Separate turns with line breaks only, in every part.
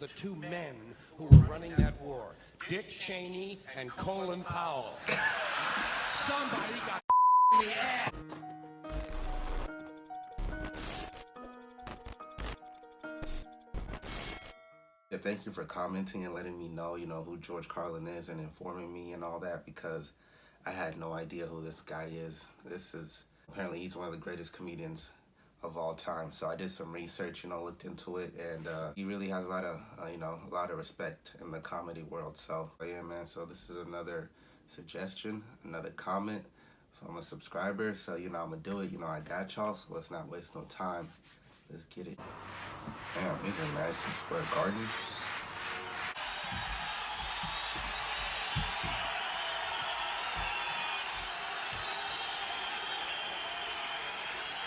The two men who were running that war, Dick Cheney and Colin Powell. Somebody got in the ass.
Yeah, thank you for commenting and letting me know, who George Carlin is and informing me and all that, because I had no idea who this guy is. Apparently he's one of the greatest comedians of all time. So I did some research, looked into it, and he really has a lot of respect in the comedy world. So yeah, man, so this is another suggestion, another comment from a subscriber. So, I'm gonna do it. I got y'all, so let's not waste no time. Let's get it. Damn, he's in Madison Square Garden.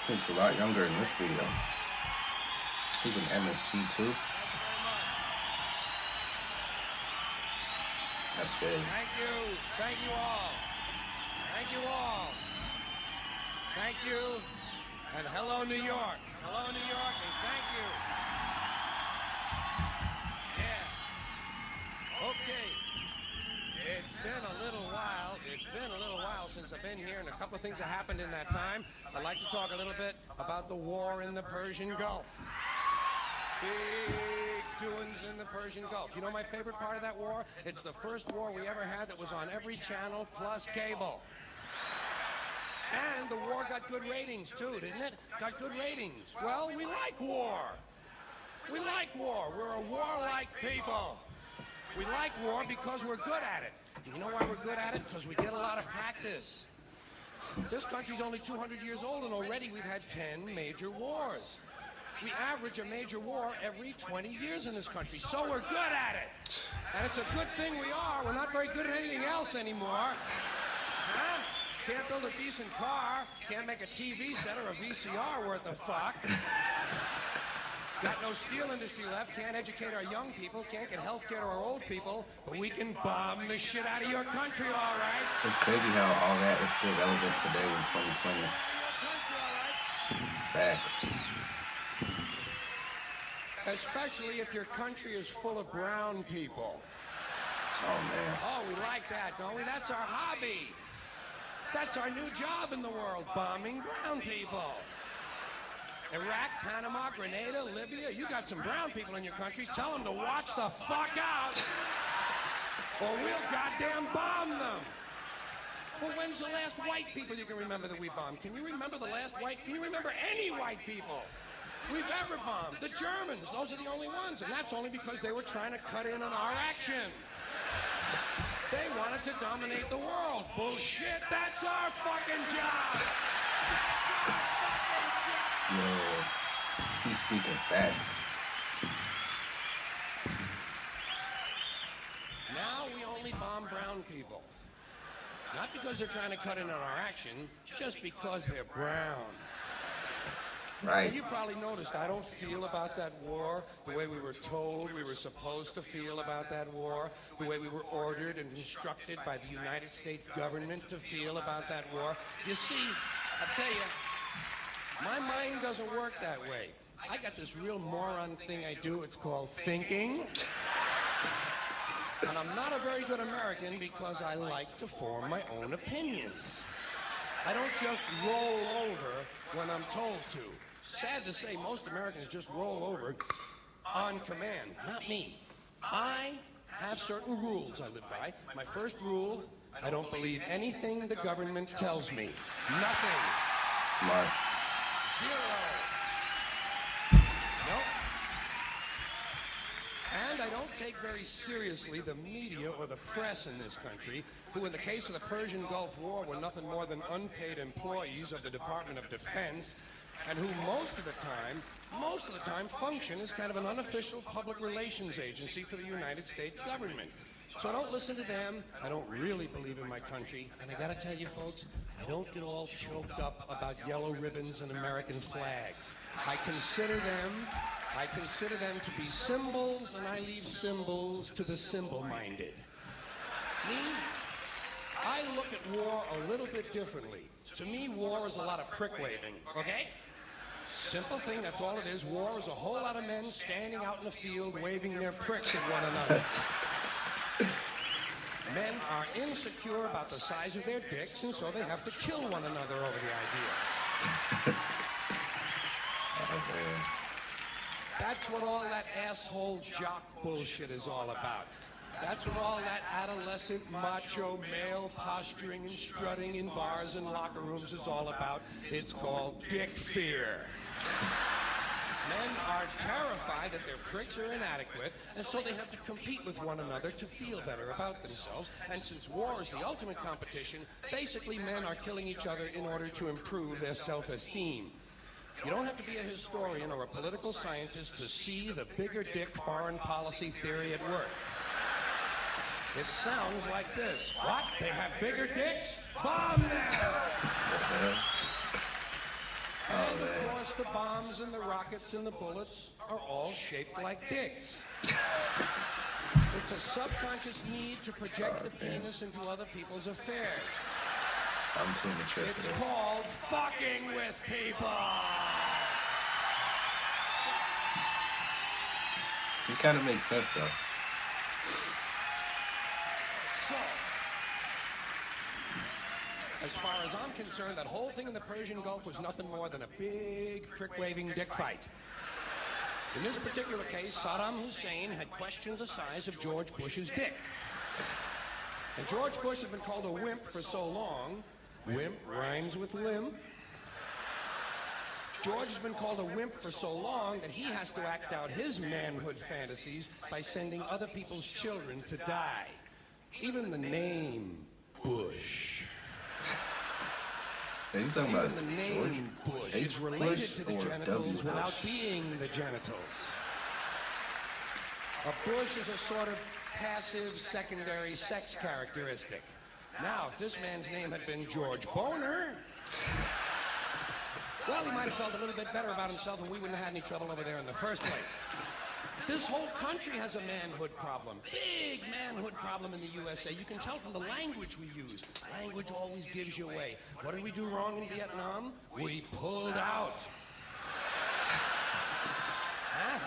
Looks a lot younger in this video. He's an MSG too. That's big.
Thank you. Thank you all. Thank you all. Thank you. And hello, New York. Hello, New York, and thank you. Yeah. Okay. It's been a little while. It's been a little while since I've been here, and a couple of things have happened in that time. I'd like to talk a little bit about the war in the Persian Gulf. Big doings in the Persian Gulf. You know my favorite part of that war? It's the first war we ever had that was on every channel plus cable. And the war got good ratings too, didn't it? Got good ratings. Well, we like war. We like war. We're a warlike people. We like war because we're good at it. You know why we're good at it? Because we get a lot of practice. This country's only 200 years old, and already we've had 10 major wars. We average a major war every 20 years in this country, so we're good at it. And it's a good thing we are. We're not very good at anything else anymore. Huh? Can't build a decent car, can't make a TV set or a VCR worth a fuck. Got no steel industry left, can't educate our young people, can't get health care to our old people, but we can bomb the shit out of your country, all right?
It's crazy how all that is still relevant today in 2020. Facts.
Especially if your country is full of brown people.
Oh, man.
Oh, we like that, don't we? That's our hobby. That's our new job in the world, bombing brown people. Iraq, Panama, Grenada, Libya, you got some brown people in your country. Tell them to watch the fuck out, or we'll goddamn bomb them. Well, when's the last white people you can remember that we bombed? Can you remember the last can you remember any white people we've ever bombed? The Germans, those are the only ones, and that's only because they were trying to cut in on our action. They wanted to dominate the world. Bullshit, that's our fucking job. That's our fucking job.
Yo, he's speaking facts.
Now we only bomb brown people. Not because they're trying to cut in on our action, just because they're brown.
Right.
And you probably noticed I don't feel about that war the way we were told we were supposed to feel about that war, the way we were ordered and instructed by the United States government to feel about that war. You see, I'll tell you, my mind doesn't work that way. I got this real moron thing I do. It's called thinking. And I'm not a very good American because I like to form my own opinions. I don't just roll over when I'm told to. Sad to say, most Americans just roll over on command. Not me. I have certain rules I live by. My first rule, I don't believe anything the government tells me. Nothing.
Smart.
Zero. Nope. And I don't take very seriously the media or the press in this country, who in the case of the Persian Gulf War were nothing more than unpaid employees of the Department of Defense, and who most of the time function as kind of an unofficial public relations agency for the United States government. So I don't listen to them. I don't really believe in my country. And I gotta tell you folks, I don't get all choked up about yellow ribbons and American flags. I consider them to be symbols, and I leave symbols to the symbol-minded. Me, I look at war a little bit differently. To me, war is a lot of prick-waving, okay? Simple thing, that's all it is. War is a whole lot of men standing out in the field waving their pricks at one another. Men are insecure about the size of their dicks, and so they have to kill one another over the idea.
Oh, man.
That's what all that asshole jock bullshit is all about. That's what all that adolescent macho male posturing and strutting in bars and locker rooms is all about. It's called dick fear. Men are terrified that their pricks are inadequate, and so they have to compete with one another to feel better about themselves. And since war is the ultimate competition, basically men are killing each other in order to improve their self-esteem. You don't have to be a historian or a political scientist to see the bigger dick foreign policy theory at work. It sounds like this. What? They have bigger dicks? Bomb them! And of course, the bombs and the rockets and the bullets are all shaped like dicks. It's a subconscious need to project the penis into other people's affairs.
I'm too mature for this.
It's called fucking with people.
It kind of makes sense, though.
So, as far as I'm concerned, that whole thing in the Persian Gulf was nothing more than a big trick-waving dick fight. In this particular case, Saddam Hussein had questioned the size of George Bush's dick. And George Bush had been called a wimp for so long. Wimp rhymes with limb. George has been called a wimp for so long that he has to act out his manhood fantasies by sending other people's children to die. Even the name Bush.
Are you talking about
Even the name Bush is related to the genitals without being the genitals. A bush is a sort of passive secondary sex characteristic. Now, if this man's name had been George Boner, well, he might have felt a little bit better about himself and we wouldn't have had any trouble over there in the first place. This whole country has a manhood problem. Big manhood problem in the USA. You can tell from the language we use. Language always gives you away. What did we do wrong in Vietnam? We pulled out.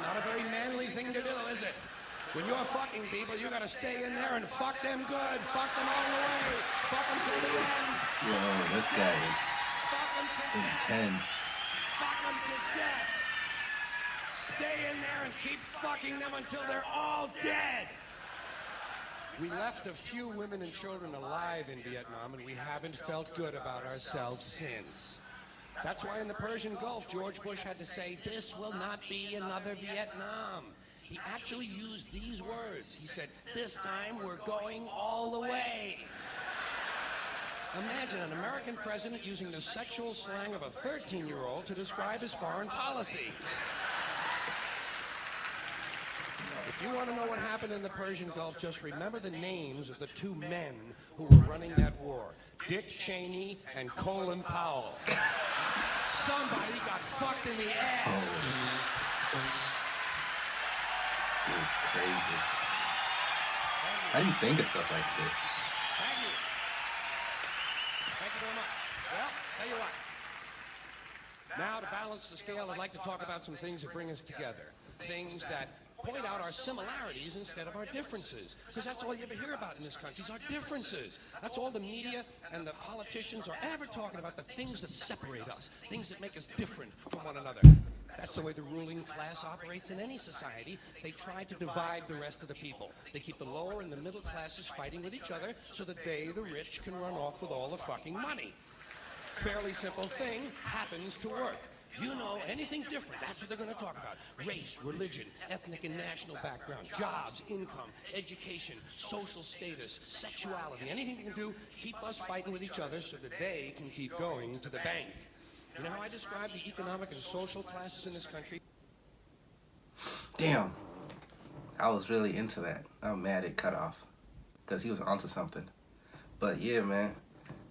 Not a very manly thing to do, is it? When you're fucking people, you gotta stay in there and fuck them good. Fuck them all the way. Fuck them till the end.
Yo, this guy is intense.
Fuck them to death. Stay in there and keep fucking them until they're all dead. We left a few women and children alive in Vietnam, and we haven't felt good about ourselves since. That's why in the Persian Gulf, George Bush had to say, "This will not be another Vietnam." He actually used these words. He said, "This time we're going all the way." Imagine an American president using the sexual slang of a 13-year-old to describe his foreign policy. If you want to know what happened in the Persian Gulf, just remember the names of the two men who were running that war. Dick Cheney and Colin Powell. Somebody got fucked in the ass.
It's crazy. How do you think of stuff like this?
Thank you. Thank you very much. Well, tell you what. Now, to balance the scale, I'd like to talk about some things that bring us together. Things that point out our similarities instead of our differences. Because that's all you ever hear about in this country is our differences. That's all the media and the politicians are ever talking about, the things that separate us, things that make us different from one another. That's the way the ruling class operates in any society. They try to divide the rest of the people. They keep the lower and the middle classes fighting with each other so that they, the rich, can run off with all the fucking money. Fairly simple thing, happens to work. You know, anything different, that's what they're going to talk about. Race, religion, ethnic and national background, jobs, income, education, social status, sexuality, anything they can do, keep us fighting with each other so that they can keep going to the bank. You know how I describe the economic and social classes in this country?
Damn. I was really into that. I'm mad it cut off. Because he was onto something. But yeah, man.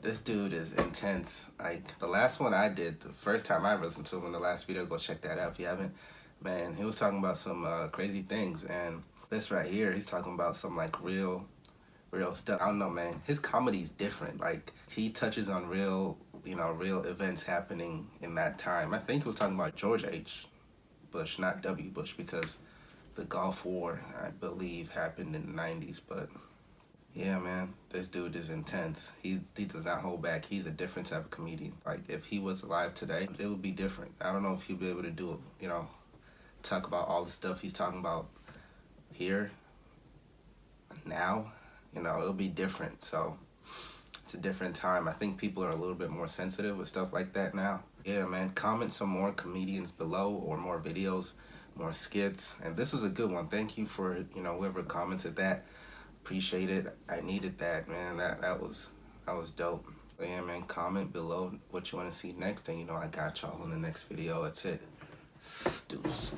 This dude is intense. Like, the last one I did, the first time I listened to him in the last video, go check that out if you haven't. Man, he was talking about some crazy things. And this right here, he's talking about some, like, real stuff. I don't know, man. His comedy's different. Like, he touches on real you know, real events happening in that time. I think he was talking about George H. Bush, not W. Bush, because the Gulf War, I believe, happened in the 90s. But yeah, man, this dude is intense. He does not hold back. He's a different type of comedian. Like, if he was alive today, it would be different. I don't know if he'd be able to do it, you know, talk about all the stuff he's talking about here, now. You know, it'll be different. So it's a different time. I think people are a little bit more sensitive with stuff like that now. Yeah, man, comment some more comedians below, or more videos, more skits. And this was a good one. Thank you for, you know, whoever commented that. Appreciate it. I needed that, man. That was dope. But yeah, man, comment below what you want to see next, and you know I got y'all in the next video. That's it. Deuce.